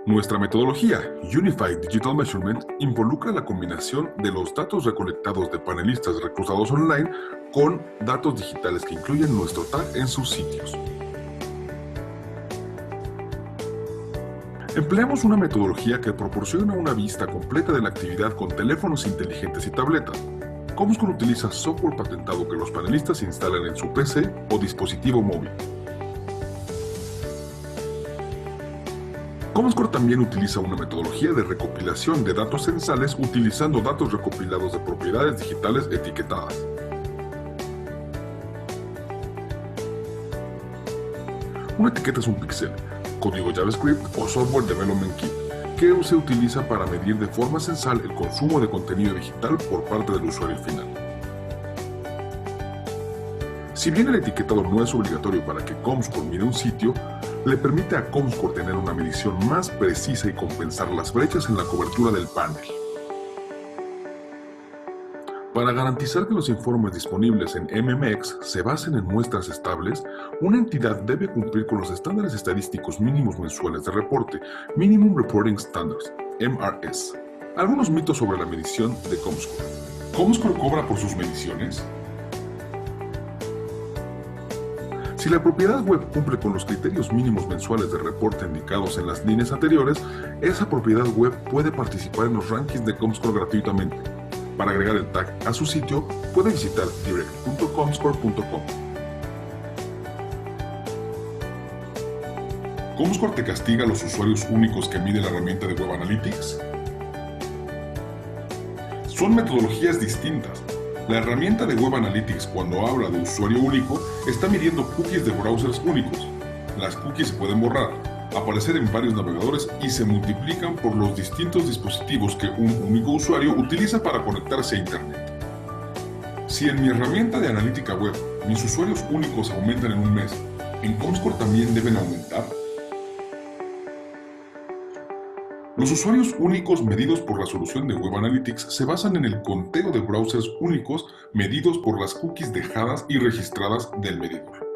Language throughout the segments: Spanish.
Nuestra metodología, Unified Digital Measurement, involucra la combinación de los datos recolectados de panelistas reclutados online con datos digitales que incluyen nuestro tag en sus sitios. Empleamos una metodología que proporciona una vista completa de la actividad con teléfonos inteligentes y tabletas. Comscore utiliza software patentado que los panelistas instalan en su PC o dispositivo móvil. Comscore también utiliza una metodología de recopilación de datos censales utilizando datos recopilados de propiedades digitales etiquetadas. Una etiqueta es un píxel, código JavaScript o software development kit, que se utiliza para medir de forma censal el consumo de contenido digital por parte del usuario final. Si bien el etiquetado no es obligatorio para que Comscore mire un sitio, le permite a Comscore tener una medición más precisa y compensar las brechas en la cobertura del panel. Para garantizar que los informes disponibles en MMX se basen en muestras estables, una entidad debe cumplir con los estándares estadísticos mínimos mensuales de reporte, Minimum Reporting Standards, MRS. Algunos mitos sobre la medición de Comscore. ¿Comscore cobra por sus mediciones? Si la propiedad web cumple con los criterios mínimos mensuales de reporte indicados en las líneas anteriores, esa propiedad web puede participar en los rankings de Comscore gratuitamente. Para agregar el tag a su sitio, puede visitar direct.comscore.com. ¿Comscore te castiga a los usuarios únicos que mide la herramienta de Web Analytics? Son metodologías distintas. La herramienta de Web Analytics, cuando habla de usuario único, está midiendo cookies de browsers únicos. Las cookies se pueden borrar, aparecer en varios navegadores y se multiplican por los distintos dispositivos que un único usuario utiliza para conectarse a Internet. Si en mi herramienta de analítica web mis usuarios únicos aumentan en un mes, ¿en Comscore también deben aumentar? Los usuarios únicos medidos por la solución de Web Analytics se basan en el conteo de browsers únicos medidos por las cookies dejadas y registradas del medidor.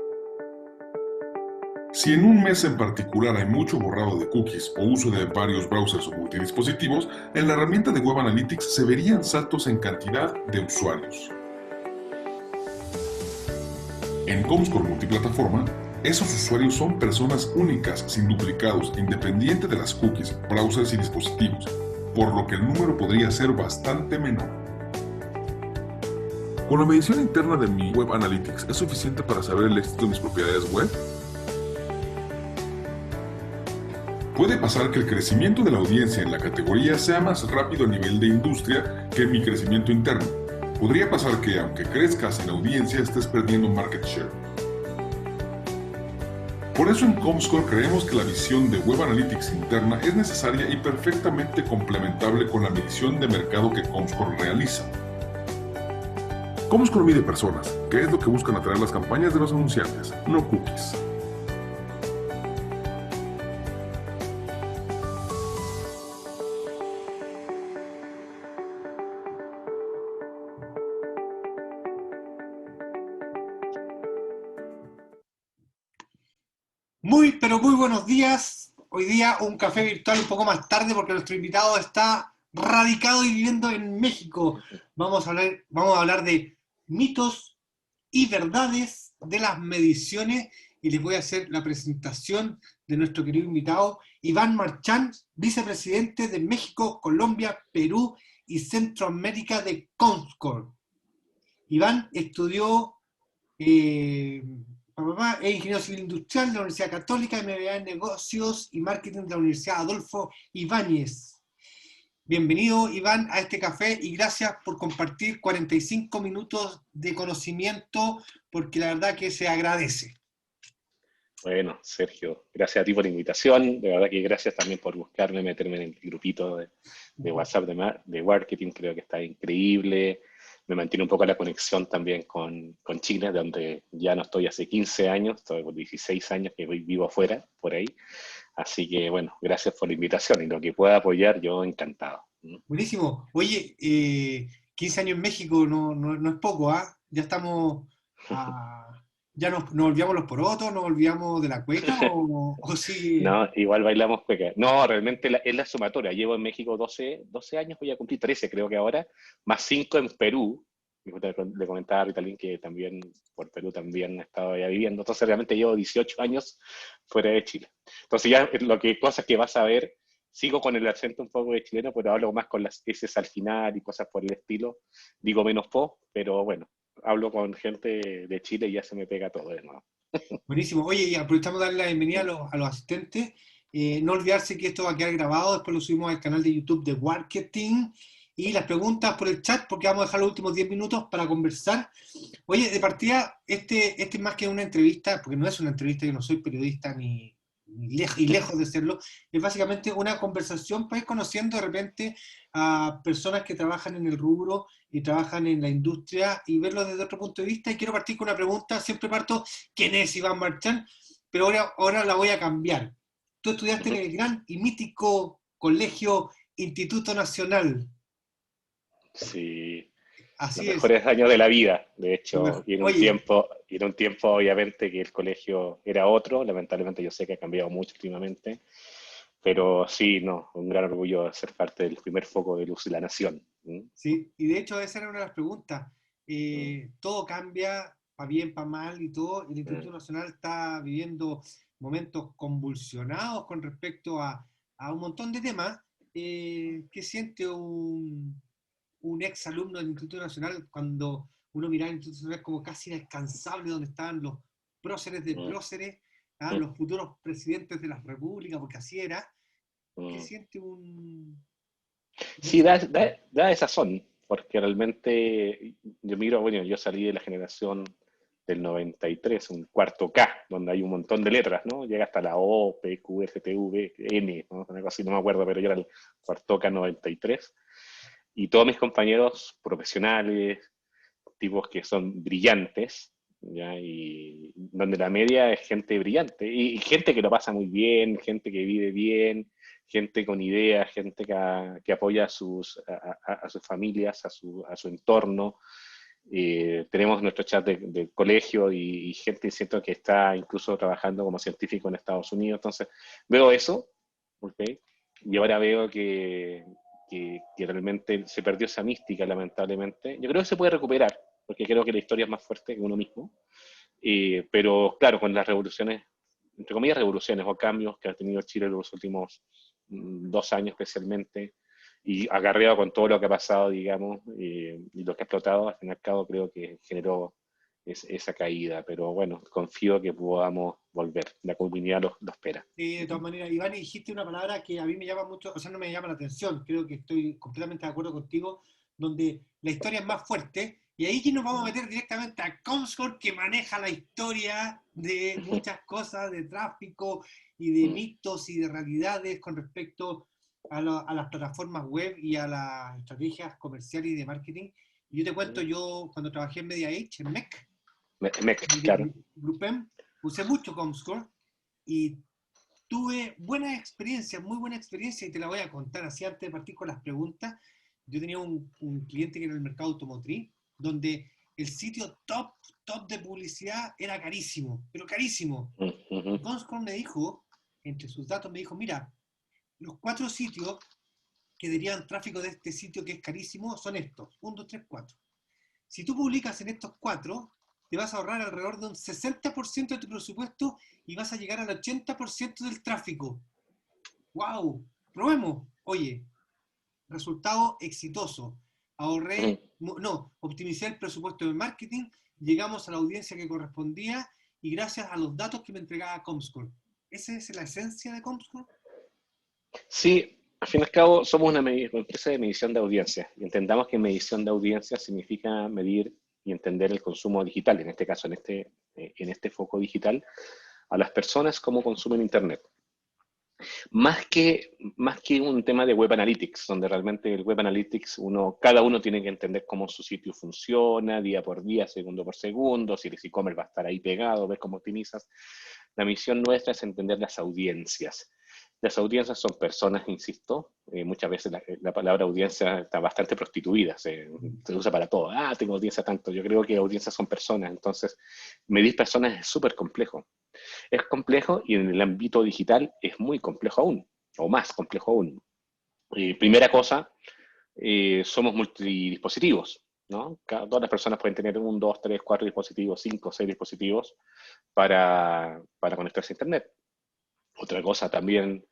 Si en un mes en particular hay mucho borrado de cookies o uso de varios browsers o multidispositivos, en la herramienta de Web Analytics se verían saltos en cantidad de usuarios. En Comscore multiplataforma, esos usuarios son personas únicas, sin duplicados, independiente de las cookies, browsers y dispositivos, por lo que el número podría ser bastante menor. ¿Con la medición interna de mi Web Analytics es suficiente para saber el éxito de mis propiedades web? Puede pasar que el crecimiento de la audiencia en la categoría sea más rápido a nivel de industria que mi crecimiento interno. Podría pasar que, aunque crezcas en audiencia, estés perdiendo market share. Por eso en Comscore creemos que la visión de Web Analytics interna es necesaria y perfectamente complementable con la medición de mercado que Comscore realiza. Comscore mide personas, que es lo que buscan atraer las campañas de los anunciantes, no cookies. Pero muy buenos días. Hoy día un café virtual un poco más tarde porque nuestro invitado está radicado y viviendo en México. Vamos a hablar de mitos y verdades de las mediciones y les voy a hacer la presentación de nuestro querido invitado, Iván Marchán, vicepresidente de México, Colombia, Perú y Centroamérica de Comscore. Iván estudió... es ingeniero civil industrial de la Universidad Católica, MBA en negocios y marketing de la Universidad Adolfo Ibáñez. Bienvenido, Iván, a este café y gracias por compartir 45 minutos de conocimiento, porque la verdad que se agradece. Bueno, Sergio, gracias a ti por la invitación. De verdad que gracias también por buscarme, meterme en el grupito de WhatsApp de marketing. Creo que está increíble. Me mantiene un poco la conexión también con Chile, donde ya no estoy hace 15 años, estoy por 16 años que vivo afuera, por ahí. Así que, bueno, gracias por la invitación y lo que pueda apoyar, yo encantado. Buenísimo. Oye, 15 años en México no es poco, ¿ah? Ya estamos ¿Ya nos olvidamos los porotos, nos olvidamos de la cueca o sí? No, igual bailamos cueca. No, realmente es la sumatoria. Llevo en México 12 años, voy a cumplir 13 creo que ahora, más 5 en Perú. Le comentaba a Ritalin que también por Perú también he estado ya viviendo. Entonces realmente llevo 18 años fuera de Chile. Entonces ya cosas que vas a ver, sigo con el acento un poco de chileno, pero hablo más con las S al final y cosas por el estilo. Digo menos po, pero bueno, hablo con gente de Chile y ya se me pega todo de nuevo. Buenísimo. Oye, y aprovechamos de darle la bienvenida a los asistentes. No olvidarse que esto va a quedar grabado, después lo subimos al canal de YouTube de Marketing. Y las preguntas por el chat, porque vamos a dejar los últimos 10 minutos para conversar. Oye, de partida, este es más que una entrevista, porque no es una entrevista, yo no soy periodista y lejos de serlo, es básicamente una conversación para ir conociendo de repente a personas que trabajan en el rubro y trabajan en la industria y verlo desde otro punto de vista. Y quiero partir con una pregunta, siempre parto, ¿quién es Iván Marchán? Pero ahora la voy a cambiar. Tú estudiaste en el gran y mítico colegio Instituto Nacional. Sí, los Así es. mejores años de la vida, de hecho, Oye, y en un tiempo obviamente que el colegio era otro, lamentablemente yo sé que ha cambiado mucho últimamente, pero sí, no, un gran orgullo de ser parte del primer foco de luz de la nación. ¿Mm? sí, y de hecho esa era una de las preguntas. Mm, Todo cambia, para bien, para mal y todo. El mm, Instituto Nacional está viviendo momentos convulsionados con respecto a un montón de temas. ¿Qué siente un ex alumno del Instituto Nacional cuando uno miraba el Instituto Nacional como casi inalcanzable, donde estaban los próceres de mm, próceres, ¿ah? mm, Los futuros presidentes de la República, porque así era? ¿Qué mm. siente un Sí, ex alumno? da esa son, porque realmente yo miro, bueno, yo salí de la generación del 93, un cuarto K, donde hay un montón de letras, ¿no? Llega hasta la O, P, Q, R, T, V, N, ¿no? Una cosa así, no me acuerdo, pero yo era el cuarto K 93. Y todos mis compañeros profesionales, tipos que son brillantes, ¿ya? Y donde la media es gente brillante, y gente que lo pasa muy bien, gente que vive bien, gente con ideas, gente que apoya a sus familias, a su entorno. Tenemos nuestro chat de colegio y gente, siento que está incluso trabajando como científico en Estados Unidos. Entonces, veo eso, ¿ok? Y ahora veo que realmente se perdió esa mística, lamentablemente. Yo creo que se puede recuperar, porque creo que la historia es más fuerte que uno mismo. Pero claro, con las revoluciones, entre comillas revoluciones o cambios que ha tenido Chile en los últimos 2 años especialmente, y acarreado con todo lo que ha pasado, digamos, y lo que ha explotado, al fin y al cabo creo que generó esa caída. Pero bueno, confío que podamos volver. La comunidad lo espera. De todas maneras, Iván, dijiste una palabra que a mí me llama mucho, o sea, no me llama la atención, creo que estoy completamente de acuerdo contigo, donde la historia es más fuerte, y ahí que nos vamos a meter directamente a Comscore, que maneja la historia de muchas cosas, de tráfico y de mitos y de realidades con respecto a las plataformas web y a las estrategias comerciales y de marketing. Y yo te cuento, yo cuando trabajé en MediaAge, en MEC, Claro. Grupem, usé mucho Comscore, y tuve buena experiencia, muy buena experiencia, y te la voy a contar así antes de partir con las preguntas. Yo tenía un cliente que era el mercado automotriz, donde el sitio top de publicidad era carísimo, pero carísimo. Y Comscore me dijo, entre sus datos, me dijo, mira, los 4 sitios que derivan tráfico de este sitio que es carísimo son estos, 1, 2, 3, 4. Si tú publicas en estos 4, te vas a ahorrar alrededor de un 60% de tu presupuesto y vas a llegar al 80% del tráfico. ¡Wow! Probemos. Oye, resultado exitoso. Optimicé el presupuesto de marketing, llegamos a la audiencia que correspondía y gracias a los datos que me entregaba Comscore. ¿Esa es la esencia de Comscore? Sí, al fin y al cabo somos una empresa de medición de audiencia. Y entendamos que medición de audiencia significa medir y entender el consumo digital, en este caso, en este foco digital, a las personas cómo consumen Internet. Más que un tema de Web Analytics, donde realmente el Web Analytics, cada uno tiene que entender cómo su sitio funciona, día por día, segundo por segundo, si el e-commerce va a estar ahí pegado, ver cómo optimizas. La misión nuestra es entender las audiencias. Las audiencias son personas, insisto, muchas veces la palabra audiencia está bastante prostituida, se usa para todo. Ah, tengo audiencia tanto. Yo creo que audiencias son personas, entonces medir personas es súper complejo. Es complejo y en el ámbito digital es muy complejo aún, o más complejo aún. Primera cosa, somos multidispositivos, ¿no? Todas las personas pueden tener 1, 2, 3, 4 dispositivos, 5, 6 dispositivos para conectarse a Internet. Otra cosa también,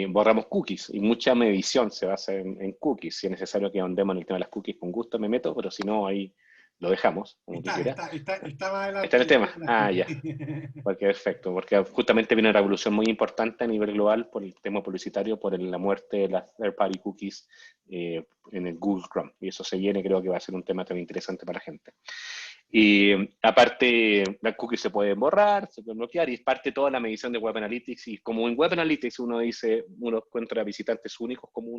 borramos cookies y mucha medición se basa en cookies. Si es necesario que ahondemos en el tema de las cookies, con gusto me meto, pero si no, ahí lo dejamos, como tú quieras. Está más ¿Está en el adelante. tema? Ah, ya. Porque perfecto, porque justamente viene una revolución muy importante a nivel global por el tema publicitario, por la muerte de las third-party cookies en el Google Chrome. Y eso se viene, creo que va a ser un tema también interesante para la gente. Y aparte, las cookies se pueden borrar, se pueden bloquear, y es parte de toda la medición de Web Analytics. Y como en Web Analytics uno encuentra visitantes únicos como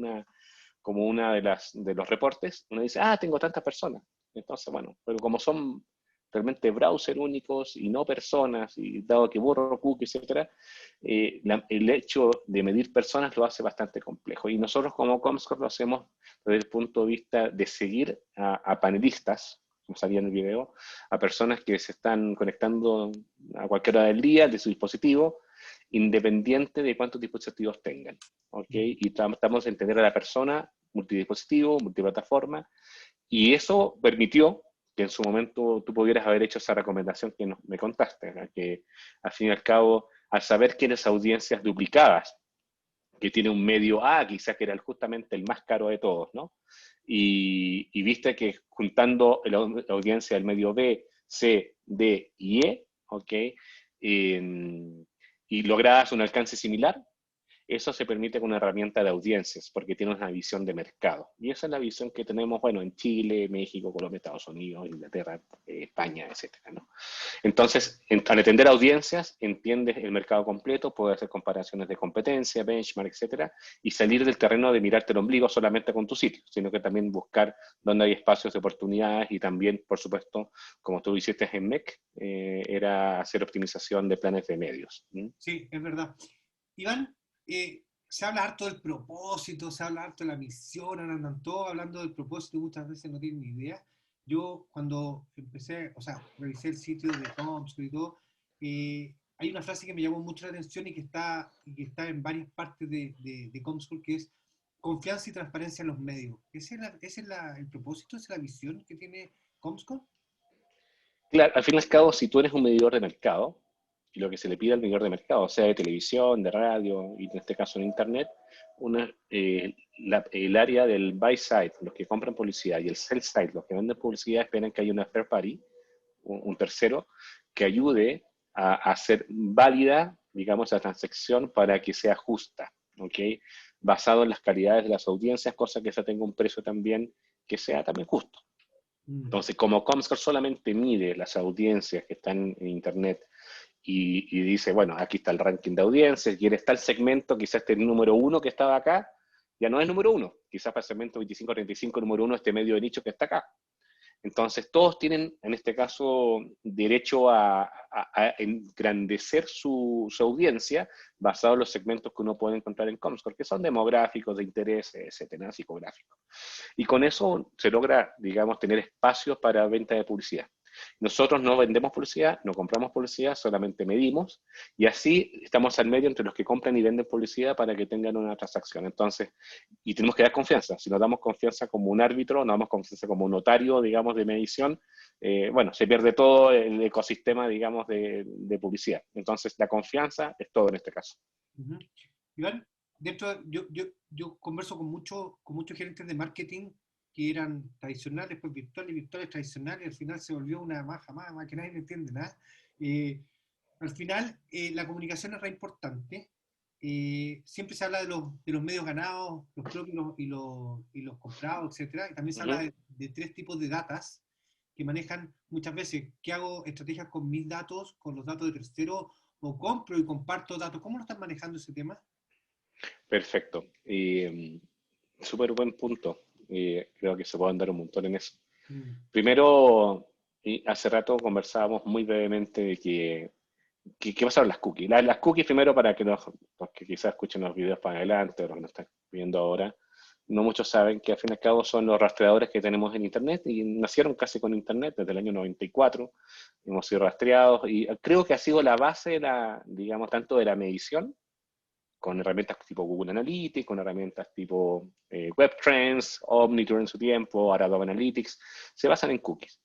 una de los reportes, uno dice, ah, tengo tantas personas. Entonces, bueno, pero como son realmente browser únicos y no personas, y dado que borro cookies, etcétera, el hecho de medir personas lo hace bastante complejo. Y nosotros como Comscore lo hacemos desde el punto de vista de seguir a panelistas, como salía en el video, a personas que se están conectando a cualquier hora del día de su dispositivo, independiente de cuántos dispositivos tengan. ¿Okay? Y tratamos de entender a la persona multidispositivo, multiplataforma, y eso permitió que en su momento tú pudieras haber hecho esa recomendación que me contaste, ¿no? Que al fin y al cabo, al saber que eres audiencias duplicadas, que tiene un medio A, quizás que era justamente el más caro de todos, ¿no? Y viste que juntando la audiencia del medio B, C, D y E, ¿ok? Y lograbas un alcance similar, eso se permite con una herramienta de audiencias, porque tiene una visión de mercado. Y esa es la visión que tenemos, bueno, en Chile, México, Colombia, Estados Unidos, Inglaterra, España, etcétera, ¿no? Entonces, al atender audiencias, entiendes el mercado completo, puedes hacer comparaciones de competencia, benchmark, etcétera, y salir del terreno de mirarte el ombligo solamente con tu sitio, sino que también buscar dónde hay espacios de oportunidades y también, por supuesto, como tú hiciste en MEC, era hacer optimización de planes de medios. Sí, es verdad. Iván, se habla harto del propósito, se habla harto de la misión, ahora andan todos hablando del propósito y muchas veces no tienen ni idea. Yo cuando empecé, o sea, revisé el sitio de Comscore y todo, hay una frase que me llamó mucho la atención y que está en varias partes de Comscore, que es confianza y transparencia en los medios. ¿Ese es el propósito, esa es la visión que tiene Comscore? Claro, al fin y al cabo, si tú eres un medidor de mercado, y lo que se le pide al medidor de mercado, sea de televisión, de radio, y en este caso en Internet, el área del buy side, los que compran publicidad, y el sell side, los que venden publicidad, esperan que haya una third party, un tercero, que ayude a hacer válida, digamos, la transacción para que sea justa, ¿ok? Basado en las calidades de las audiencias, cosa que esa tenga un precio también que sea también justo. Entonces, como Comscore solamente mide las audiencias que están en Internet y dice, bueno, aquí está el ranking de audiencias y está el segmento, quizás este número 1 que estaba acá, ya no es número 1, quizás para el segmento 25-35 número 1 este medio de nicho que está acá. Entonces, todos tienen, en este caso, derecho a engrandecer su audiencia basado en los segmentos que uno puede encontrar en Comscore, que son demográficos, de interés, etcétera, psicográficos. Y con eso se logra, digamos, tener espacios para venta de publicidad. Nosotros no vendemos publicidad, no compramos publicidad, solamente medimos, y así estamos al medio entre los que compran y venden publicidad para que tengan una transacción. Entonces, y tenemos que dar confianza. Si nos damos confianza como un árbitro, nos damos confianza como un notario, digamos, de medición, bueno, se pierde todo el ecosistema, digamos, de publicidad. Entonces, la confianza es todo en este caso. Iván, yo converso con muchos gerentes de marketing que eran tradicionales, pues virtuales tradicionales, y al final se volvió una maja más que nadie le entiende nada. Al final, la comunicación es re importante. Siempre se habla de los medios ganados, los propios y los comprados, etcétera. Y también se habla de tres tipos de datas que manejan muchas veces. ¿Qué hago estrategias con mis datos, con los datos de terceros, o compro y comparto datos? ¿Cómo lo están manejando ese tema? Perfecto. Súper buen punto. Creo que se puede andar un montón en eso. Primero, hace rato conversábamos muy brevemente de que ¿qué pasa con las cookies? Las cookies, primero, para que los que quizás escuchen los videos para adelante, o los que nos están viendo ahora, no muchos saben que al fin y al cabo son los rastreadores que tenemos en Internet, y nacieron casi con Internet desde el año 94, hemos sido rastreados, y creo que ha sido la base, digamos, tanto de la medición, con herramientas tipo Google Analytics, con herramientas tipo WebTrends, Omniture en su tiempo, ahora Adobe Analytics, se basan en cookies.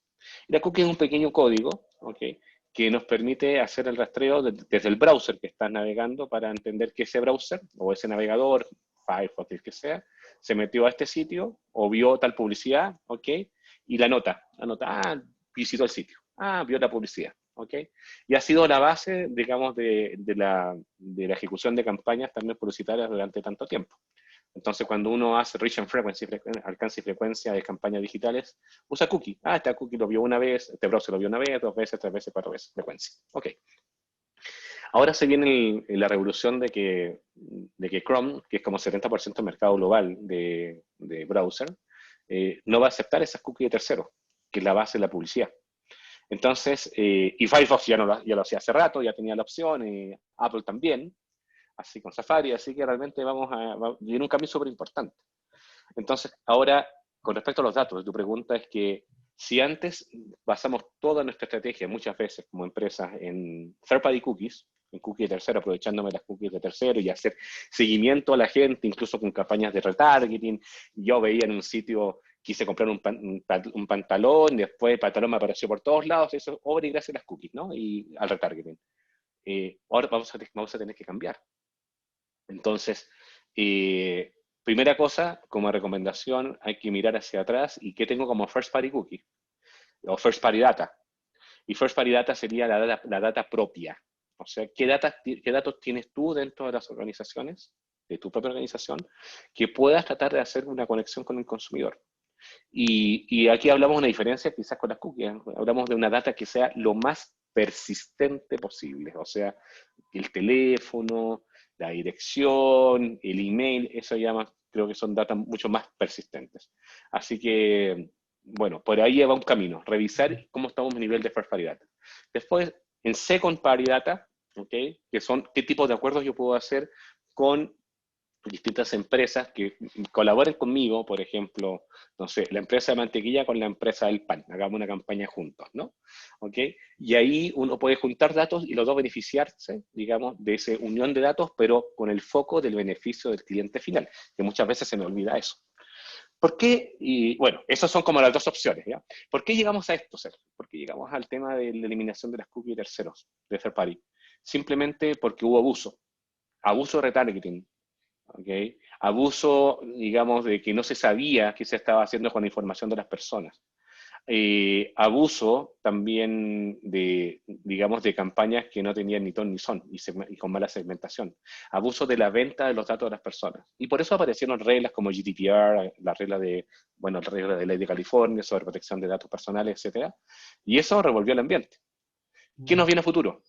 Y la cookie es un pequeño código, ¿ok?, que nos permite hacer el rastreo desde el browser que estás navegando, para entender que ese browser o ese navegador, Firefox, el que sea, se metió a este sitio o vio tal publicidad, ¿ok? Y la nota, visitó el sitio, vio la publicidad, ¿ok? Y ha sido la base, digamos, de la ejecución de campañas también publicitarias durante tanto tiempo. Entonces, cuando uno hace reach and frequency, alcance y frecuencia de campañas digitales, usa cookie. Esta cookie lo vio una vez, este browser lo vio una vez, 2 veces, 3 veces, 4 veces, frecuencia. Ok. Ahora se viene la revolución de que Chrome, que es como 70% del mercado global de browser, no va a aceptar esas cookies de terceros, que es la base de la publicidad. Entonces, y Firefox ya lo hacía hace rato, ya tenía la opción, Apple también, así con Safari, así que realmente viene un cambio súper importante. Entonces, ahora, con respecto a los datos, tu pregunta es que si antes basamos toda nuestra estrategia, muchas veces como empresas, en third-party cookies, en cookies de tercero, aprovechándome las cookies de tercero y hacer seguimiento a la gente, incluso con campañas de retargeting. Yo veía en un sitio, quise comprar un pantalón, después el pantalón me apareció por todos lados, eso es obra y gracias a las cookies, ¿no? Y al retargeting. Ahora vamos a tener que cambiar. Entonces, primera cosa, como recomendación, hay que mirar hacia atrás y qué tengo como first party cookie o first party data. Y first party data sería la data propia. O sea, ¿qué datos tienes tú dentro de las organizaciones, de tu propia organización, que puedas tratar de hacer una conexión con el consumidor? Y aquí hablamos de una diferencia quizás con las cookies. Hablamos de una data que sea lo más persistente posible. O sea, el teléfono, la dirección, el email, eso creo que son datos mucho más persistentes. Así que, bueno, por ahí va un camino. Revisar cómo estamos a nivel de first party data. Después, en second party data, ¿okay?, que son qué tipo de acuerdos yo puedo hacer con distintas empresas que colaboren conmigo, por ejemplo, no sé, la empresa de mantequilla con la empresa del pan, hagamos una campaña juntos, ¿no? ¿Ok? Y ahí uno puede juntar datos y los dos beneficiarse, digamos, de esa unión de datos, pero con el foco del beneficio del cliente final, que muchas veces se me olvida eso. ¿Por qué? Y bueno, esas son como las dos opciones, ¿ya? ¿Por qué llegamos a esto, Sergio? ¿Por qué llegamos al tema de la eliminación de las cookies de terceros, de third party? Simplemente porque hubo abuso de retargeting. ¿Okay? Abuso, digamos, de que no se sabía qué se estaba haciendo con la información de las personas. Abuso también digamos, de campañas que no tenían ni ton ni son y con mala segmentación. Abuso de la venta de los datos de las personas. Y por eso aparecieron reglas como GDPR, la regla de ley de California sobre protección de datos personales, etc. Y eso revolvió el ambiente. ¿Qué nos viene a futuro?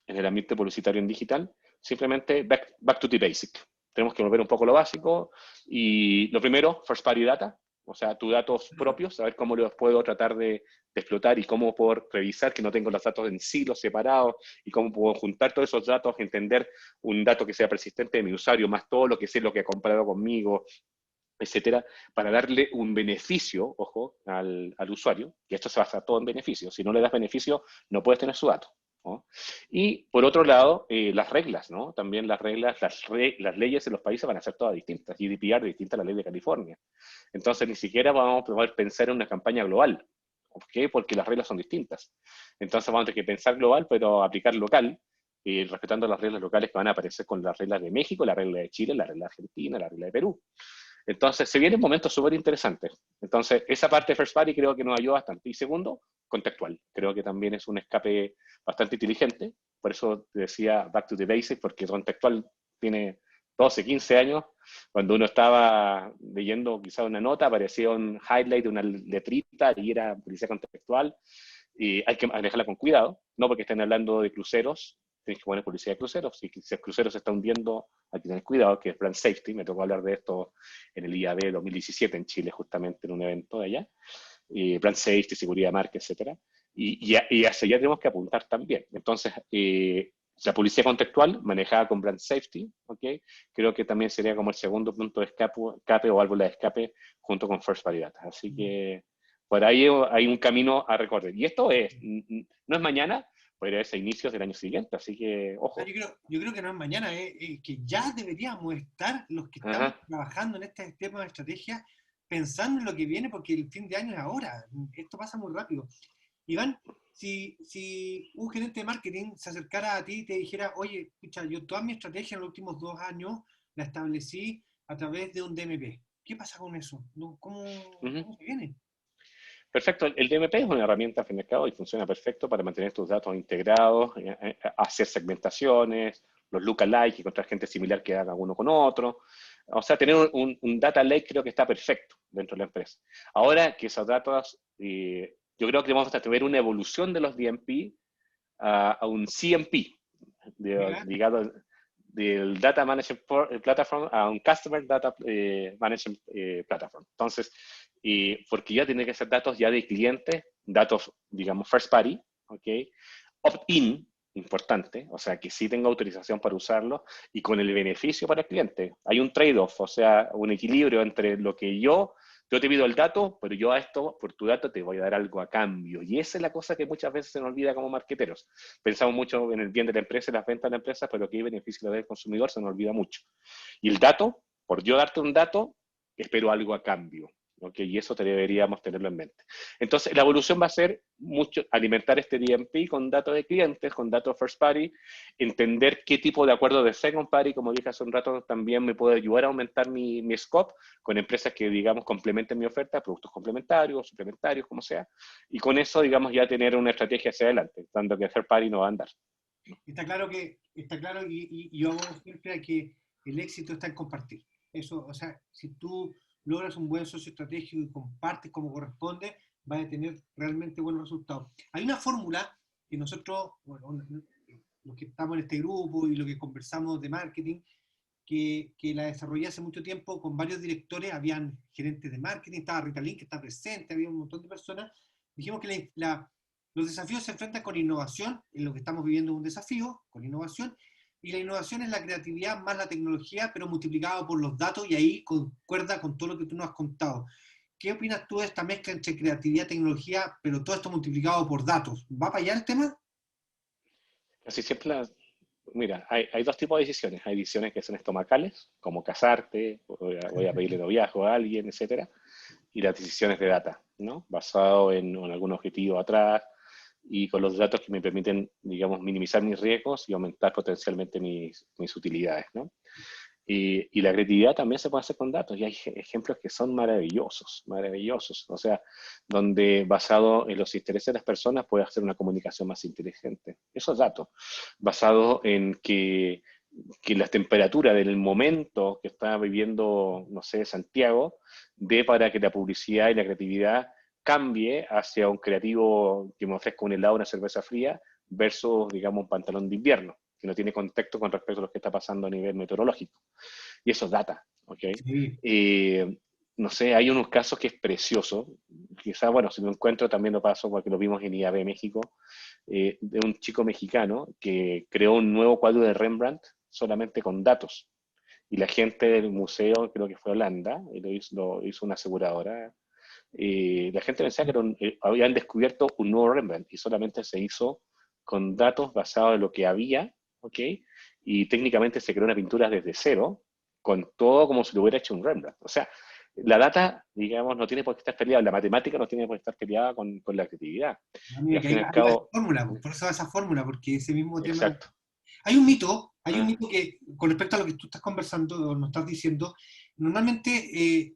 En el ambiente publicitario en digital, simplemente back to the basic. Tenemos que volver un poco a lo básico, y lo primero, first party data, o sea, tus datos propios, saber cómo los puedo tratar de explotar y cómo puedo revisar que no tengo los datos en silos separados, y cómo puedo juntar todos esos datos, entender un dato que sea persistente de mi usuario, más todo lo que sé, lo que ha comprado conmigo, etcétera, para darle un beneficio, ojo, al usuario, y esto se basa todo en beneficio. Si no le das beneficio, no puedes tener su dato, ¿no? Y por otro lado, las reglas, ¿no? También las reglas, las leyes en los países van a ser todas distintas. GDPR distinta a la ley de California. Entonces, ni siquiera vamos a poder pensar en una campaña global. ¿Por qué? Porque las reglas son distintas. Entonces, vamos a tener que pensar global, pero aplicar local, respetando las reglas locales que van a aparecer con las reglas de México, la regla de Chile, la regla de Argentina, la regla de Perú. Entonces, se vienen momentos súper interesantes. Entonces, esa parte de First Party creo que nos ayuda bastante. Y segundo, contextual. Creo que también es un escape bastante inteligente. Por eso te decía back to the basics, porque contextual tiene 12, 15 años. Cuando uno estaba leyendo quizá una nota, aparecía un highlight de una letrita y era publicidad contextual. Y hay que manejarla con cuidado, no porque estén hablando de cruceros, tienes que poner publicidad de cruceros. Si el crucero se está hundiendo, hay que tener cuidado, que es brand safety. Me tocó hablar de esto en el IAB 2017 en Chile, justamente en un evento de allá. Brand safety, seguridad de marca, etc. Y hacia allá tenemos que apuntar también. Entonces, La publicidad contextual manejada con brand safety, ¿ok? Creo que también sería como el segundo punto de escape o válvula de escape junto con first party data. Así que por ahí hay un camino a recorrer. Y esto no es mañana, podría ser a inicios del año siguiente, así que ojo. Yo creo que no es mañana, que ya deberíamos estar los que estamos Ajá. trabajando en este tema de estrategia pensando en lo que viene porque el fin de año es ahora. Esto pasa muy rápido. Iván, si un gerente de marketing se acercara a ti y te dijera, oye, escucha, yo toda mi estrategia en los últimos 2 años la establecí a través de un DMP. ¿Qué pasa con eso? ¿Cómo se viene? Perfecto, el DMP es una herramienta al fin y al cabo y funciona perfecto para mantener tus datos integrados, hacer segmentaciones, los lookalike, encontrar gente similar que haga uno con otro. O sea, tener un data lake creo que está perfecto dentro de la empresa. Ahora que esos datos, yo creo que vamos a tener una evolución de los DMP a un CMP, ligado del Data Management Platform a un Customer Data Management Platform. Entonces, porque ya tiene que ser datos ya de clientes, datos, digamos, first party, ¿ok? Opt-in, importante, o sea, que sí tenga autorización para usarlo y con el beneficio para el cliente. Hay un trade-off, o sea, un equilibrio entre lo que yo te pido el dato, pero yo a esto, por tu dato, te voy a dar algo a cambio. Y esa es la cosa que muchas veces se nos olvida como marqueteros. Pensamos mucho en el bien de la empresa y las ventas de la empresa, pero que hay beneficio del consumidor se nos olvida mucho. Y el dato, por yo darte un dato, espero algo a cambio. ¿Okay? Y eso deberíamos tenerlo en mente. Entonces, la evolución va a ser mucho alimentar este DMP con datos de clientes, con datos first party, entender qué tipo de acuerdo de second party, como dije hace un rato, también me puede ayudar a aumentar mi scope con empresas que, digamos, complementen mi oferta, productos complementarios, suplementarios, como sea, y con eso, digamos, ya tener una estrategia hacia adelante, tanto que third party no va a andar. Está claro y yo hago siempre a que el éxito está en compartir. Eso, o sea, si tú logras un buen socio estratégico y compartes como corresponde, vas a tener realmente buenos resultados. Hay una fórmula que nosotros, bueno, los que estamos en este grupo y lo que conversamos de marketing, que la desarrollé hace mucho tiempo con varios directores, habían gerentes de marketing, estaba Rita Link que está presente, había un montón de personas. Dijimos que los desafíos se enfrentan con innovación, en lo que estamos viviendo es un desafío, con innovación, y la innovación es la creatividad más la tecnología, pero multiplicado por los datos, y ahí concuerda con todo lo que tú nos has contado. ¿Qué opinas tú de esta mezcla entre creatividad y tecnología, pero todo esto multiplicado por datos? ¿Va para allá el tema? Casi siempre, mira, hay dos tipos de decisiones. Hay decisiones que son estomacales, como casarte, voy a pedirle noviazgo a alguien, etcétera, y las decisiones de data, ¿no? Basado en algún objetivo atrás y con los datos que me permiten, digamos, minimizar mis riesgos y aumentar potencialmente mis utilidades, ¿no? Y la creatividad también se puede hacer con datos, y hay ejemplos que son maravillosos, maravillosos. O sea, donde basado en los intereses de las personas puedes hacer una comunicación más inteligente. Esos datos, basado en que la temperatura del momento que está viviendo, no sé, Santiago, dé para que la publicidad y la creatividad cambie hacia un creativo que me ofrezca un helado, una cerveza fría, versus, digamos, un pantalón de invierno, que no tiene contexto con respecto a lo que está pasando a nivel meteorológico. Y eso es data, ¿ok? Sí. No sé, hay unos casos que es precioso, quizás, bueno, si lo encuentro también lo paso porque lo vimos en IAB México, de un chico mexicano que creó un nuevo cuadro de Rembrandt solamente con datos. Y la gente del museo, creo que fue Holanda, y lo hizo una aseguradora, la gente pensaba que habían descubierto un nuevo Rembrandt y solamente se hizo con datos basados en lo que había, ¿ok? Y técnicamente se creó una pintura desde cero, con todo como si lo hubiera hecho un Rembrandt. O sea, la data, digamos, no tiene por qué estar peleada, la matemática no tiene por qué estar peleada con la creatividad. Y Mira, al que fin ahí y va, al ahí va esa cabo, fórmula, por eso va esa fórmula, porque ese mismo tema. exacto. Hay un Ah, mito que, con respecto a lo que tú estás conversando o nos estás diciendo, normalmente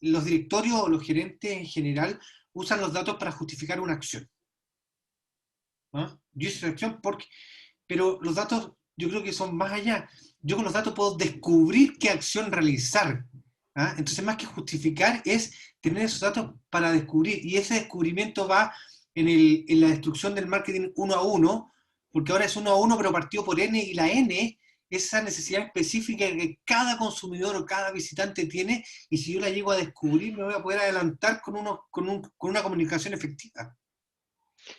los directorios o los gerentes en general usan los datos para justificar una acción. ¿Ah? Yo hice esa acción porque, pero los datos yo creo que son más allá. Yo con los datos puedo descubrir qué acción realizar. ¿Ah? Entonces, más que justificar, es tener esos datos para descubrir. Y ese descubrimiento va en la destrucción del marketing uno a uno, porque ahora es uno a uno, pero partido por N, y la N es esa necesidad específica que cada consumidor o cada visitante tiene, y si yo la llego a descubrir, me voy a poder adelantar con una comunicación efectiva.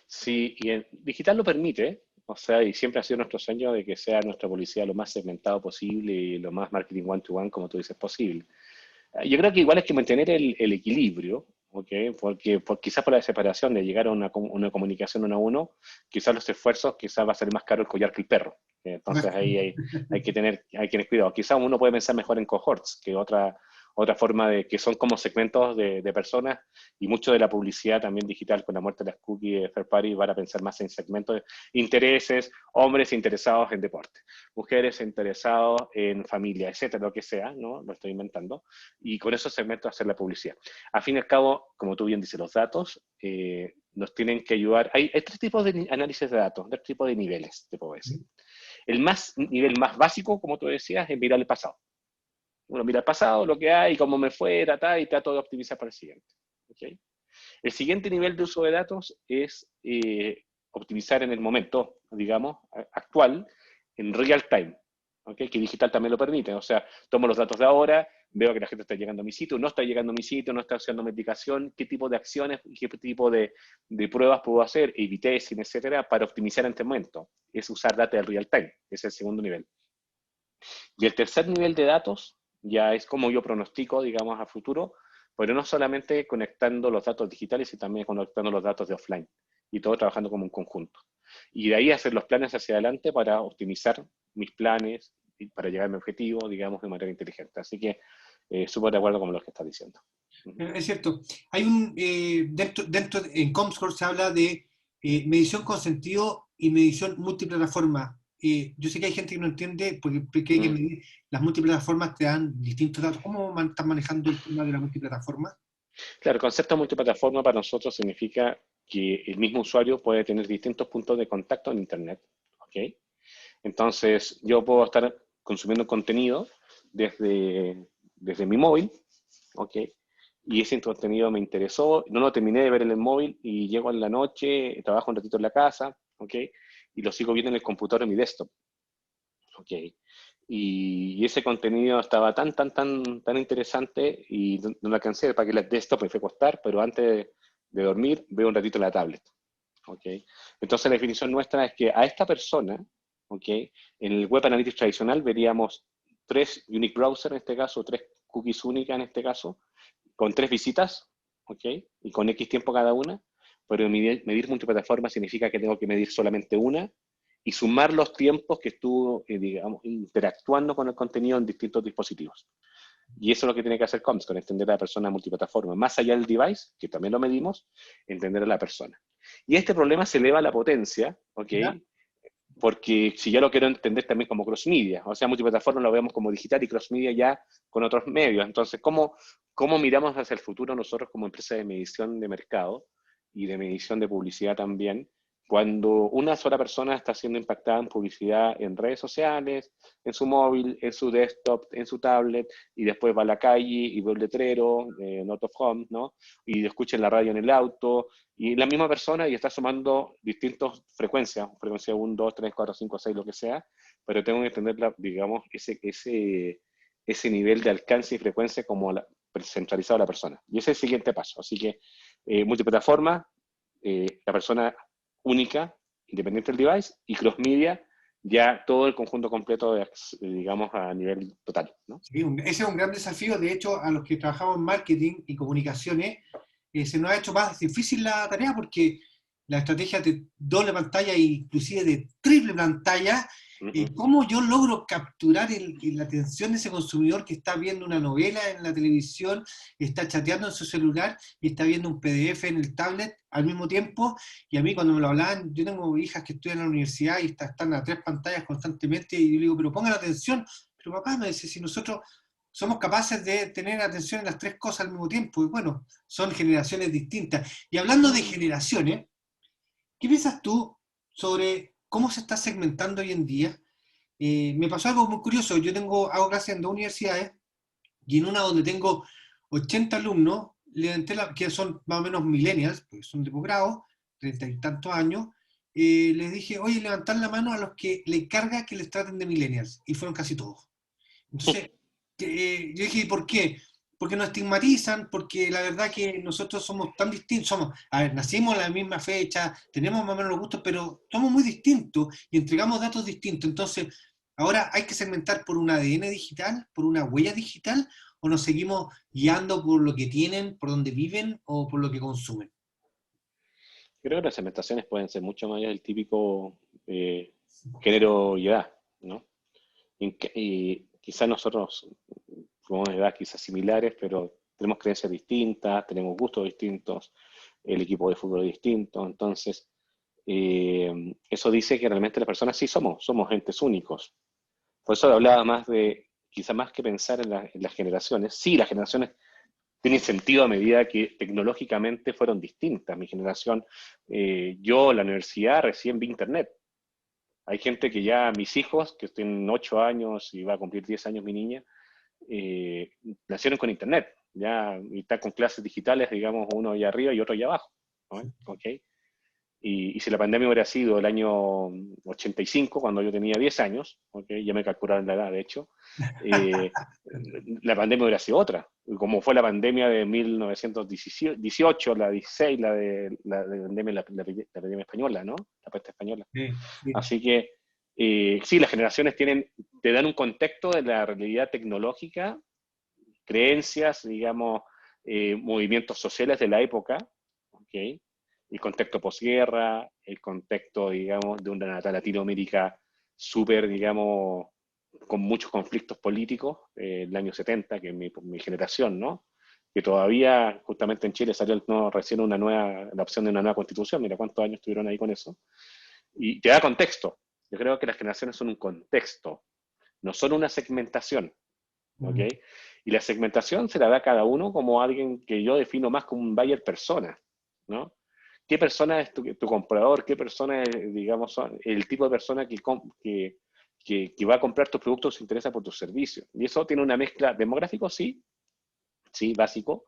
sí, y el digital lo permite, O sea, y siempre ha sido nuestro sueño de que sea nuestra publicidad lo más segmentado posible y lo más marketing one-to-one, como tú dices, posible. Yo creo que igual es que mantener el equilibrio, ¿ok? Porque quizás por la separación de llegar a una comunicación uno a uno, quizás los esfuerzos, quizás va a ser más caro el collar que el perro. Entonces ahí hay que tener cuidado. Quizás uno puede pensar mejor en cohorts, que otra forma de que son como segmentos de personas, y mucho de la publicidad también digital con la muerte de las cookies de third party van a pensar más en segmentos de intereses, hombres interesados en deporte, mujeres interesados en familia, etcétera, lo que sea, ¿no? Lo estoy inventando, y con esos segmentos hacer la publicidad. A fin y al cabo, como tú bien dices, los datos nos tienen que ayudar. Hay tres tipos de análisis de datos, tres tipos de niveles, te puedo decir. El nivel más básico, como tú decías, es mirar el pasado. Uno mira el pasado, lo que hay, cómo me fue, y trato de optimizar para el siguiente. ¿Okay? El siguiente nivel de uso de datos es optimizar en el momento, digamos, actual, en real time, ¿okay? Que digital también lo permite. O sea, tomo los datos de ahora, veo que la gente está llegando a mi sitio, no está llegando a mi sitio, no está haciendo medicación, qué tipo de acciones, qué tipo de pruebas puedo hacer, A/B testing, etcétera, para optimizar en este momento. Es usar data del real time, es el segundo nivel. Y el tercer nivel de datos ya es como yo pronostico, digamos, a futuro, pero no solamente conectando los datos digitales, sino también conectando los datos de offline, y todo trabajando como un conjunto. Y de ahí hacer los planes hacia adelante para optimizar mis planes y para llegar a mi objetivo, digamos, de manera inteligente. Así que súper de acuerdo con lo que estás diciendo. Es cierto. Hay en Comscore se habla de medición con sentido y medición multiplataforma. Yo sé que hay gente que no entiende porque hay que medir, las multiplataformas te dan distintos datos. ¿Cómo están manejando el tema de la multiplataforma? Claro, el concepto de multiplataforma para nosotros significa que el mismo usuario puede tener distintos puntos de contacto en Internet. ¿Okay? Entonces, yo puedo estar consumiendo contenido desde mi móvil, ¿ok? Y ese contenido me interesó, no lo terminé de ver en el móvil y llego en la noche, trabajo un ratito en la casa, ¿ok? Y lo sigo viendo en el computador, en mi desktop, ¿ok? Y ese contenido estaba tan interesante y no lo alcancé para que el desktop me fue a costar, pero antes de dormir veo un ratito en la tablet, ¿ok? Entonces la definición nuestra es que a esta persona, ¿ok? En el Web Analytics tradicional veríamos 3 unique browsers en este caso, 3 cookies únicas en este caso, con 3 visitas, ¿ok? Y con X tiempo cada una, pero medir multiplataforma significa que tengo que medir solamente una y sumar los tiempos que estuvo, digamos, interactuando con el contenido en distintos dispositivos. Y eso es lo que tiene que hacer Comscore, entender a la persona multiplataforma. Más allá del device, que también lo medimos, entender a la persona. Y este problema se eleva a la potencia, ¿ok? ¿Ya? Porque si ya lo quiero entender también como cross-media, o sea, multiplataforma lo vemos como digital y cross-media ya con otros medios. Entonces, ¿cómo miramos hacia el futuro nosotros como empresa de medición de mercado y de medición de publicidad también, cuando una sola persona está siendo impactada en publicidad en redes sociales, en su móvil, en su desktop, en su tablet, y después va a la calle y ve un letrero, Not of Home, ¿no? Y escucha en la radio en el auto, y la misma persona y está sumando distintas frecuencias, frecuencia 1, 2, 3, 4, 5, 6, lo que sea, pero tengo que entender, digamos, ese nivel de alcance y frecuencia como centralizado a la persona. Y ese es el siguiente paso. Así que multiplataforma, la persona única, independiente del device, y cross-media, ya todo el conjunto completo, digamos, a nivel total, ¿no? Sí, ese es un gran desafío. De hecho, a los que trabajamos en marketing y comunicaciones, se nos ha hecho más difícil la tarea porque la estrategia de doble pantalla e inclusive de triple pantalla, ¿cómo yo logro capturar la atención de ese consumidor que está viendo una novela en la televisión, está chateando en su celular y está viendo un PDF en el tablet al mismo tiempo? Y a mí cuando me lo hablaban, yo tengo hijas que estudian en la universidad y están a 3 pantallas constantemente y yo le digo, pero pongan atención. Pero papá me dice, si nosotros somos capaces de tener atención en las 3 cosas al mismo tiempo, y bueno, son generaciones distintas. Y hablando de generaciones, ¿qué piensas tú sobre cómo se está segmentando hoy en día? Me pasó algo muy curioso. Hago clases en 2 universidades y en una donde tengo 80 alumnos, que son más o menos millennials, porque son de posgrado, 30 y tantos años, les dije, oye, levantar la mano a los que le carga que les traten de millennials, y fueron casi todos. Entonces, yo dije, ¿por qué? porque nos estigmatizan, porque la verdad que nosotros somos tan distintos, a ver, nacimos en la misma fecha, tenemos más o menos los gustos, pero somos muy distintos y entregamos datos distintos. Entonces, ahora hay que segmentar por un ADN digital, por una huella digital, o nos seguimos guiando por lo que tienen, por donde viven o por lo que consumen. Creo que las segmentaciones pueden ser mucho más allá del típico género y edad, ¿no? Y quizás nosotros tenemos edades quizás similares, pero tenemos creencias distintas, tenemos gustos distintos, el equipo de fútbol es distinto, entonces eso dice que realmente las personas sí somos entes únicos. Por eso hablaba más de, quizás más que pensar en las generaciones, sí, las generaciones tienen sentido a medida que tecnológicamente fueron distintas. Mi generación, yo, la universidad, recién vi Internet. Hay gente que ya, mis hijos, que tienen 8 años y va a cumplir 10 años mi niña, eh, nacieron con Internet, ya, y está con clases digitales, digamos, uno allá arriba y otro allá abajo, ¿no? ¿Okay? Y si la pandemia hubiera sido el año 85, cuando yo tenía 10 años, ¿okay? Ya me calcularon la edad, de hecho, eh, la pandemia hubiera sido otra, como fue la pandemia de 1918, la 16, la pandemia, la pandemia española, ¿no? La peste española. Sí, sí. Así que, sí, las generaciones te dan un contexto de la realidad tecnológica, creencias, digamos, movimientos sociales de la época, ¿ok? El contexto posguerra, el contexto, digamos, de una Latinoamérica súper, digamos, con muchos conflictos políticos, el año 70, que es mi generación, ¿no? Que todavía, justamente en Chile, salió recién la opción de una nueva constitución, mira cuántos años estuvieron ahí con eso, y te da contexto. Yo creo que las generaciones son un contexto, no son una segmentación, ¿ok? Mm. Y la segmentación se la da a cada uno como alguien que yo defino más como un buyer persona, ¿no? ¿Qué persona es tu comprador? ¿Qué persona es, digamos, el tipo de persona que va a comprar tus productos o se interesa por tus servicios? Y eso tiene una mezcla demográfico, sí, sí, básico,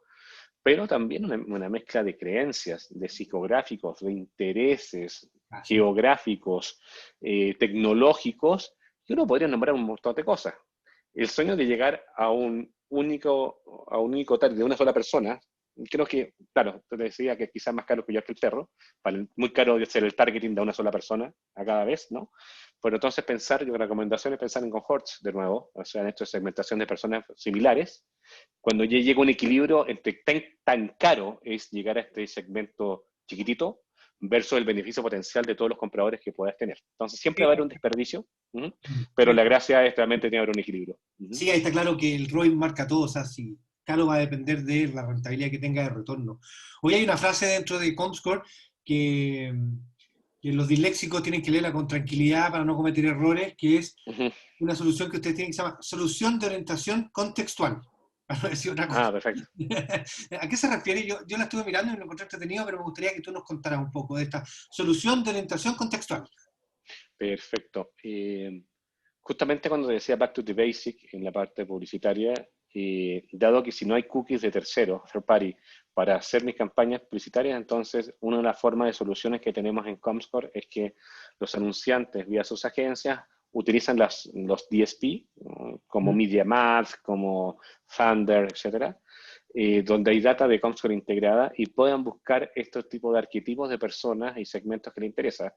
pero también una mezcla de creencias, de psicográficos, de intereses Así. geográficos, tecnológicos, y uno podría nombrar un montón de cosas. El sueño de llegar a un único target de una sola persona, creo que, claro, te decía que quizás más caro que yo que el perro, muy caro de hacer el targeting de una sola persona a cada vez, ¿no? Pero entonces yo la recomendación es pensar en cohorts de nuevo, o sea, en esto de segmentación de personas similares, cuando ya llega un equilibrio entre tan caro es llegar a este segmento chiquitito versus el beneficio potencial de todos los compradores que puedas tener. Entonces siempre va a haber un desperdicio, pero la gracia es realmente tener un equilibrio. Sí, ahí está claro que el ROI marca todo, o sea, sí, claro, va a depender de la rentabilidad que tenga de retorno. Hoy hay una frase dentro de Comscore que los disléxicos tienen que leerla con tranquilidad para no cometer errores, que es una solución que ustedes tienen que se llama solución de orientación contextual, para no decir otra cosa. Ah, perfecto. ¿A qué se refiere? Yo la estuve mirando y lo encontré entretenido, pero me gustaría que tú nos contaras un poco de esta solución de orientación contextual. Perfecto. Justamente cuando te decía Back to the Basic en la parte publicitaria, dado que si no hay cookies de terceros, third party, para hacer mis campañas publicitarias, entonces una de las formas de soluciones que tenemos en Comscore es que los anunciantes vía sus agencias utilizan los DSP, como MediaMath, como Thunder, etcétera, donde hay data de Comscore integrada y puedan buscar estos tipos de arquetipos de personas y segmentos que les interesan,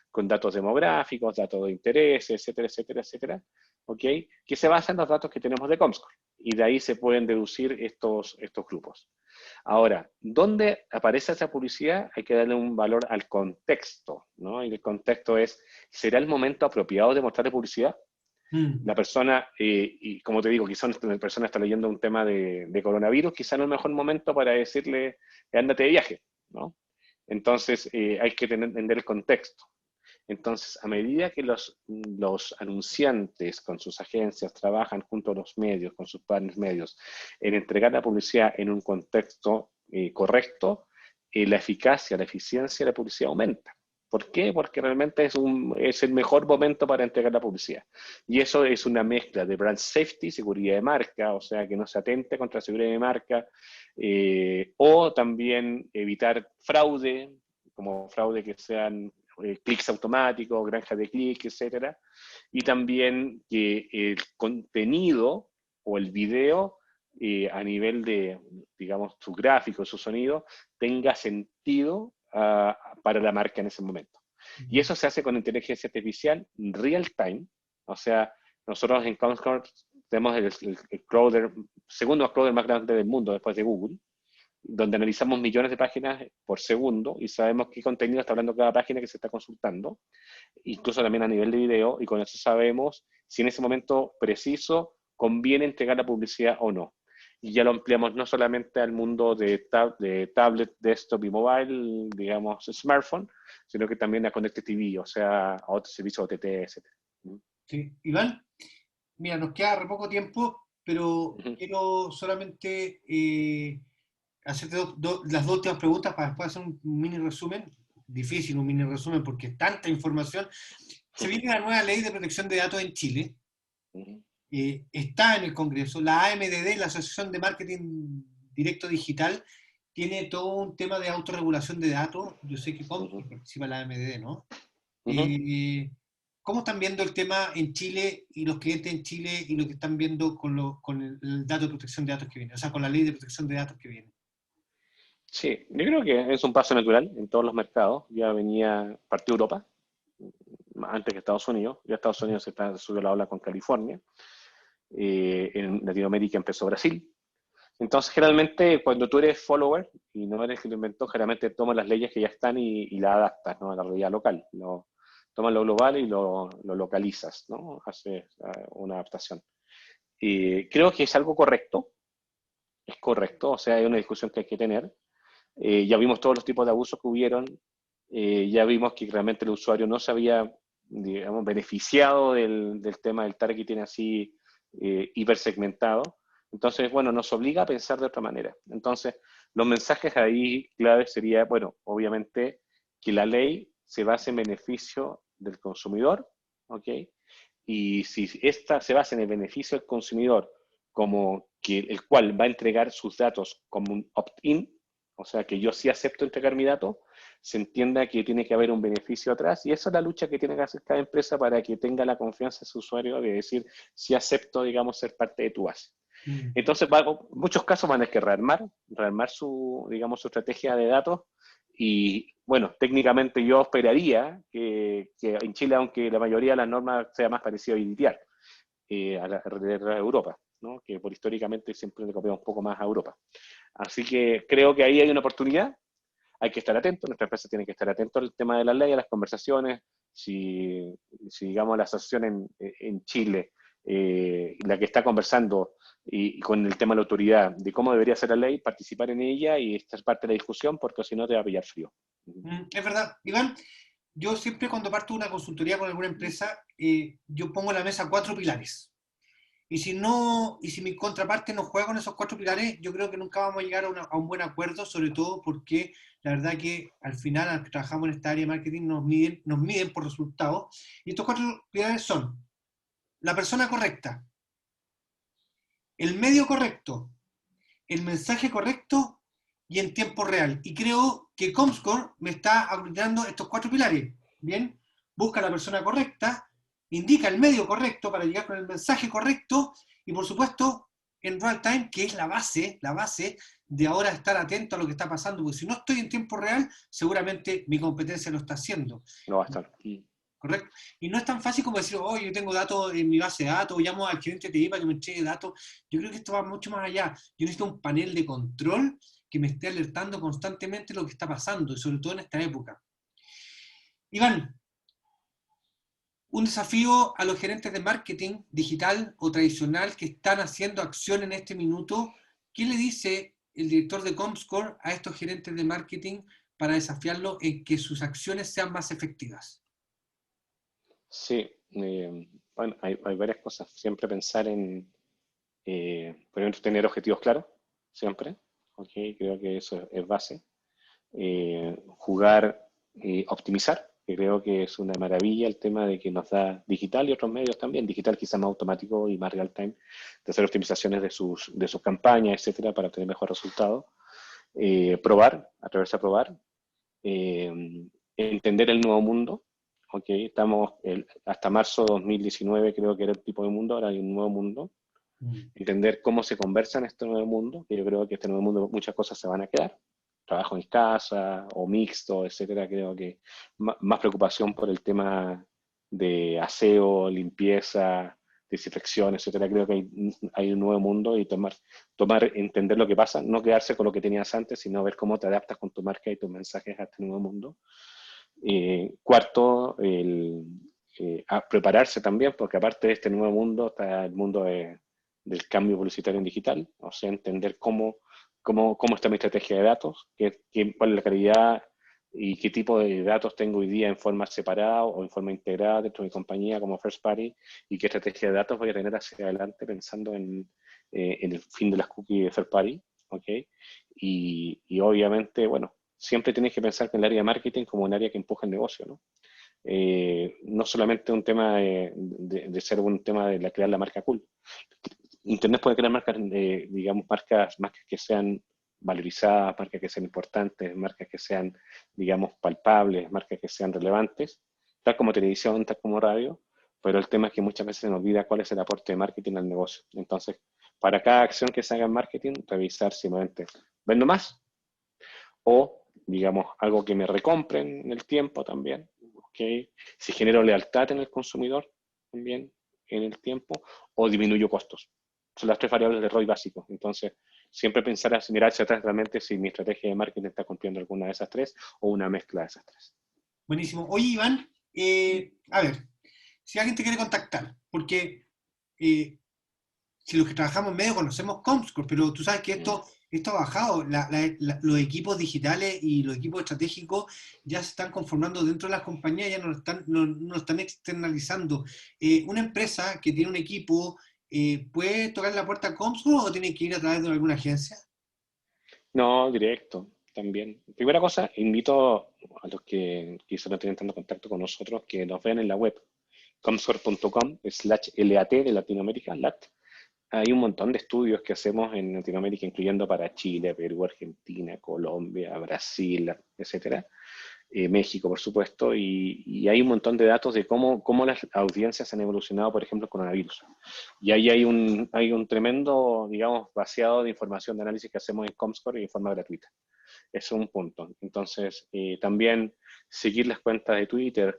con datos demográficos, datos de interés, etcétera, etcétera, etcétera, ¿ok? Que se basan en los datos que tenemos de Comscore. Y de ahí se pueden deducir estos grupos. Ahora, ¿dónde aparece esa publicidad? Hay que darle un valor al contexto, ¿no? Y el contexto es, ¿será el momento apropiado de mostrarle publicidad? La persona, y como te digo, quizás la persona está leyendo un tema de coronavirus, quizás no es el mejor momento para decirle, ándate de viaje, ¿no? Entonces, hay que entender el contexto. Entonces, a medida que los anunciantes con sus agencias trabajan junto a los medios, con sus partners medios, en entregar la publicidad en un contexto correcto, la eficacia, la eficiencia de la publicidad aumenta. ¿Por qué? Porque realmente es el mejor momento para entregar la publicidad. Y eso es una mezcla de brand safety, seguridad de marca, o sea, que no se atente contra la seguridad de marca, o también evitar fraude, como fraude que sean clics automáticos, granjas de clics, etcétera, y también que el contenido o el video a nivel de, digamos, su gráfico, su sonido, tenga sentido para la marca en ese momento. Y eso se hace con inteligencia artificial real time, o sea, nosotros en Comscore tenemos el crawler, segundo crawler más grande del mundo después de Google, donde analizamos millones de páginas por segundo y sabemos qué contenido está hablando cada página que se está consultando, incluso también a nivel de video, y con eso sabemos si en ese momento preciso conviene entregar la publicidad o no. Y ya lo ampliamos no solamente al mundo de tablet, desktop y mobile, digamos, smartphone, sino que también a Connected TV, o sea, a otros servicios OTT, etc. Sí. Iván, mira, nos queda re poco tiempo, pero Uh-huh. quiero solamente hacerte las dos últimas preguntas para después hacer un mini resumen. Difícil un mini resumen porque es tanta información. Se viene la nueva ley de protección de datos en Chile. Uh-huh. Está en el Congreso. La AMDD, la Asociación de Marketing Directo Digital, tiene todo un tema de autorregulación de datos. Yo sé que Uh-huh. participa la AMDD, ¿no? Uh-huh. ¿Cómo están viendo el tema en Chile y los clientes en Chile y lo que están viendo con el dato de protección de datos que viene? O sea, con la ley de protección de datos que viene. Sí, yo creo que es un paso natural en todos los mercados. Ya partió Europa, antes que Estados Unidos. Ya Estados Unidos subió la ola con California. En Latinoamérica empezó Brasil. Entonces, generalmente, cuando tú eres follower y no eres el que lo inventó, generalmente tomas las leyes que ya están y las adaptas, ¿no?, a la realidad local. Tomas lo global y lo localizas, ¿no? Haces una adaptación. Creo que es algo correcto, es correcto, o sea, hay una discusión que hay que tener. Ya vimos todos los tipos de abusos que hubieron, ya vimos que realmente el usuario no se había, digamos, beneficiado del tema del targeting así hipersegmentado. Entonces, bueno, nos obliga a pensar de otra manera. Entonces, los mensajes ahí claves sería, bueno, obviamente que la ley se base en beneficio del consumidor, ¿ok? Y si esta se basa en el beneficio del consumidor, como que el cual va a entregar sus datos como un opt-in, o sea, que yo sí acepto entregar mi dato, se entienda que tiene que haber un beneficio atrás, y esa es la lucha que tiene que hacer cada empresa para que tenga la confianza de su usuario de decir, sí acepto, digamos, ser parte de tu base. Entonces, muchos casos van a tener que rearmar su, digamos, su estrategia de datos, y bueno, técnicamente yo esperaría que en Chile, aunque la mayoría de las normas sea más parecido a IDTR, a la de Europa, ¿no?, que por históricamente siempre le copiamos un poco más a Europa. Así que creo que ahí hay una oportunidad, hay que estar atento, nuestra empresa tiene que estar atento al tema de la ley, a las conversaciones, si digamos la asociación en Chile, la que está conversando y con el tema de la autoridad, de cómo debería ser la ley, participar en ella y estar parte de la discusión, porque si no te va a pillar frío. Es verdad. Iván, yo siempre cuando parto de una consultoría con alguna empresa, yo pongo en la mesa 4 pilares. Y si no, y si mi contraparte no juega con esos 4 pilares, yo creo que nunca vamos a llegar a un buen acuerdo, sobre todo porque la verdad que al final, al que trabajamos en esta área de marketing, nos miden por resultados. Y estos 4 pilares son la persona correcta, el medio correcto, el mensaje correcto y en tiempo real. Y creo que Comscore me está aglutinando estos 4 pilares. Bien, busca la persona correcta, indica el medio correcto para llegar con el mensaje correcto y por supuesto en real time, que es la base de ahora estar atento a lo que está pasando, porque si no estoy en tiempo real, seguramente mi competencia lo está haciendo. No va a estar. ¿Correcto? Y no es tan fácil como decir, oh, yo tengo datos en mi base de datos, llamo al gerente de TI para que me entregue datos. Yo creo que esto va mucho más allá. Yo necesito un panel de control que me esté alertando constantemente lo que está pasando, y sobre todo en esta época. Iván, un desafío a los gerentes de marketing digital o tradicional que están haciendo acción en este minuto. ¿Qué le dice el director de Comscore a estos gerentes de marketing para desafiarlos en que sus acciones sean más efectivas? Sí, bueno, hay varias cosas. Siempre pensar por ejemplo, tener objetivos claros, siempre. ¿Okay? Creo que eso es base. Jugar, optimizar, que creo que es una maravilla el tema de que nos da digital y otros medios también, digital quizá más automático y más real time, de hacer optimizaciones de sus campañas, etcétera, para obtener mejores resultados. Probar, atreverse a probar, entender el nuevo mundo. Okay, estamos hasta marzo de 2019 creo que era el tipo de mundo, ahora hay un nuevo mundo. entender cómo se conversa en este nuevo mundo, que yo creo que este nuevo mundo muchas cosas se van a quedar, trabajo en casa o mixto, etcétera. Creo que más preocupación por el tema de aseo, limpieza, desinfección, etcétera. Creo que hay un nuevo mundo y entender lo que pasa, no quedarse con lo que tenías antes, sino ver cómo te adaptas con tu marca y tus mensajes a este nuevo mundo. Cuarto, a prepararse también, porque aparte de este nuevo mundo está el mundo del cambio publicitario en digital, o sea, entender cómo está mi estrategia de datos, cuál es la calidad y qué tipo de datos tengo hoy día en forma separada o en forma integrada dentro de mi compañía como first party, y qué estrategia de datos voy a tener hacia adelante pensando en el fin de las cookies de third party, ¿ok? Y obviamente, bueno, siempre tienes que pensar que el área de marketing como un área que empuja el negocio, ¿no? No solamente un tema de ser un tema de crear la marca cool. Internet puede crear marcas, digamos, marcas que sean valorizadas, marcas que sean importantes, marcas que sean, digamos, palpables, marcas que sean relevantes, tal como televisión, tal como radio, pero el tema es que muchas veces se nos olvida cuál es el aporte de marketing al negocio. Entonces, para cada acción que se haga en marketing, revisar simplemente, ¿vendo más? O, digamos, algo que me recompren en el tiempo también, ¿ok? Si genero lealtad en el consumidor también en el tiempo, o disminuyo costos. Son las tres variables de ROI básico. Entonces, siempre pensar, mirar hacia atrás realmente si mi estrategia de marketing está cumpliendo alguna de esas tres o una mezcla de esas tres. Buenísimo. Oye, Iván, a ver, si alguien te quiere contactar, porque si los que trabajamos en medio conocemos Comscore, pero tú sabes que esto ha bajado, los equipos digitales y los equipos estratégicos ya se están conformando dentro de las compañías, ya no lo están externalizando. ¿Una empresa que tiene un equipo puede tocar la puerta a Comscore o tiene que ir a través de alguna agencia? No, directo, también. Primera cosa, invito a los que quizás no tienen tanto contacto con nosotros que nos vean en la web, comscore.com/LAT de Latinoamérica, LAT. Hay un montón de estudios que hacemos en Latinoamérica, incluyendo para Chile, Perú, Argentina, Colombia, Brasil, etcétera, México, por supuesto, y hay un montón de datos de cómo las audiencias han evolucionado, por ejemplo, el coronavirus. Y ahí hay un tremendo, digamos, vaciado de información de análisis que hacemos en Comscore y de forma gratuita. Ese es un punto. Entonces, también seguir las cuentas de Twitter,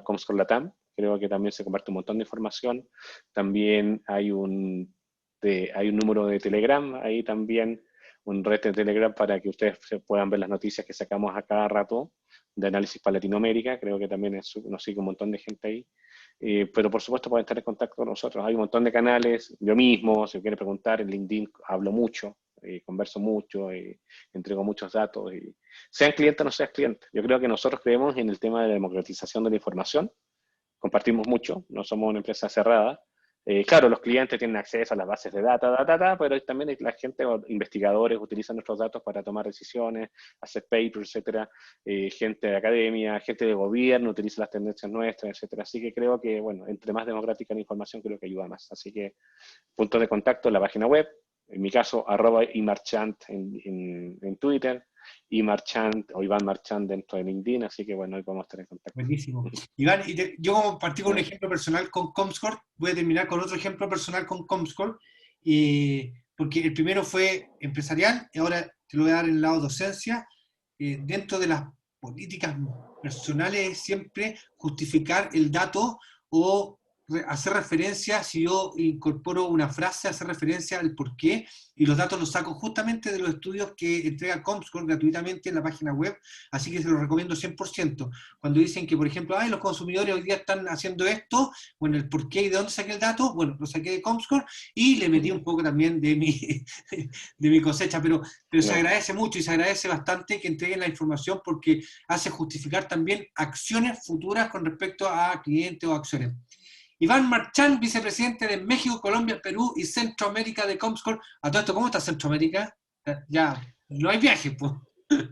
@ComscoreLatam, creo que también se comparte un montón de información. También hay un número de Telegram, ahí también un red de Telegram para que ustedes puedan ver las noticias que sacamos a cada rato de análisis para Latinoamérica. Creo que también nos sigue un montón de gente ahí. Pero por supuesto pueden estar en contacto con nosotros. Hay un montón de canales. Yo mismo, si me quieren preguntar, en LinkedIn hablo mucho, converso mucho, entrego muchos datos. Sean clientes o no sean clientes. Yo creo que nosotros creemos en el tema de la democratización de la información. Compartimos mucho, no somos una empresa cerrada. Claro, los clientes tienen acceso a las bases de pero también la gente, investigadores, utilizan nuestros datos para tomar decisiones, hacer papers, etcétera. Gente de academia, gente de gobierno utiliza las tendencias nuestras, etcétera. Así que creo que, bueno, entre más democrática la información, creo que ayuda más. Así que puntos de contacto en la página web, en mi caso, @imarchant en Twitter, iMarchant o Iván Marchant dentro de LinkedIn, así que bueno, hoy podemos estar en contacto. Buenísimo. Iván, yo como partí con un ejemplo personal con Comscore, voy a terminar con otro ejemplo personal con Comscore, porque el primero fue empresarial y ahora te lo voy a dar en el lado docencia. Dentro de las políticas personales siempre justificar el dato o hacer referencia, si yo incorporo una frase, hacer referencia al por qué, y los datos los saco justamente de los estudios que entrega Comscore gratuitamente en la página web, así que se los recomiendo 100%. Cuando dicen que, por ejemplo, los consumidores hoy día están haciendo esto, bueno, el por qué y de dónde saqué el dato, bueno, lo saqué de Comscore y le metí un poco también de mi cosecha, pero se agradece mucho y se agradece bastante que entreguen la información porque hace justificar también acciones futuras con respecto a clientes o acciones. Iván Marchant, vicepresidente de México, Colombia, Perú y Centroamérica de Comscore. A todo esto, ¿cómo está Centroamérica? Ya, no hay viaje, pues.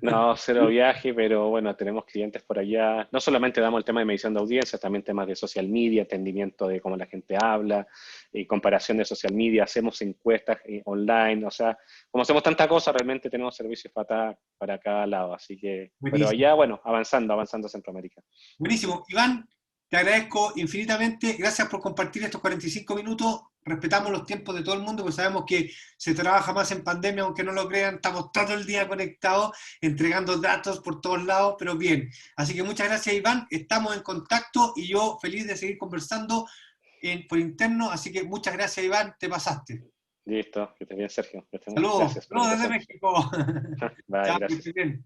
No, cero viaje, pero bueno, tenemos clientes por allá. No solamente damos el tema de medición de audiencia, también temas de social media, entendimiento de cómo la gente habla, comparación de social media, hacemos encuestas online, o sea, como hacemos tanta cosa, realmente tenemos servicios para cada lado, así que, Buenísimo. Pero allá, bueno, avanzando Centroamérica. Buenísimo. Iván, te agradezco infinitamente. Gracias por compartir estos 45 minutos. respetamos los tiempos de todo el mundo, porque sabemos que se trabaja más en pandemia, aunque no lo crean, estamos todo el día conectados, entregando datos por todos lados, pero bien. Así que muchas gracias, Iván, estamos en contacto y yo feliz de seguir conversando por interno, así que muchas gracias, Iván, te pasaste. Listo, que estés bien, Sergio. Que estés bien. Saludos, Gracias por la saludos desde invitación. México. Bye, Chao, que gracias. estés bien.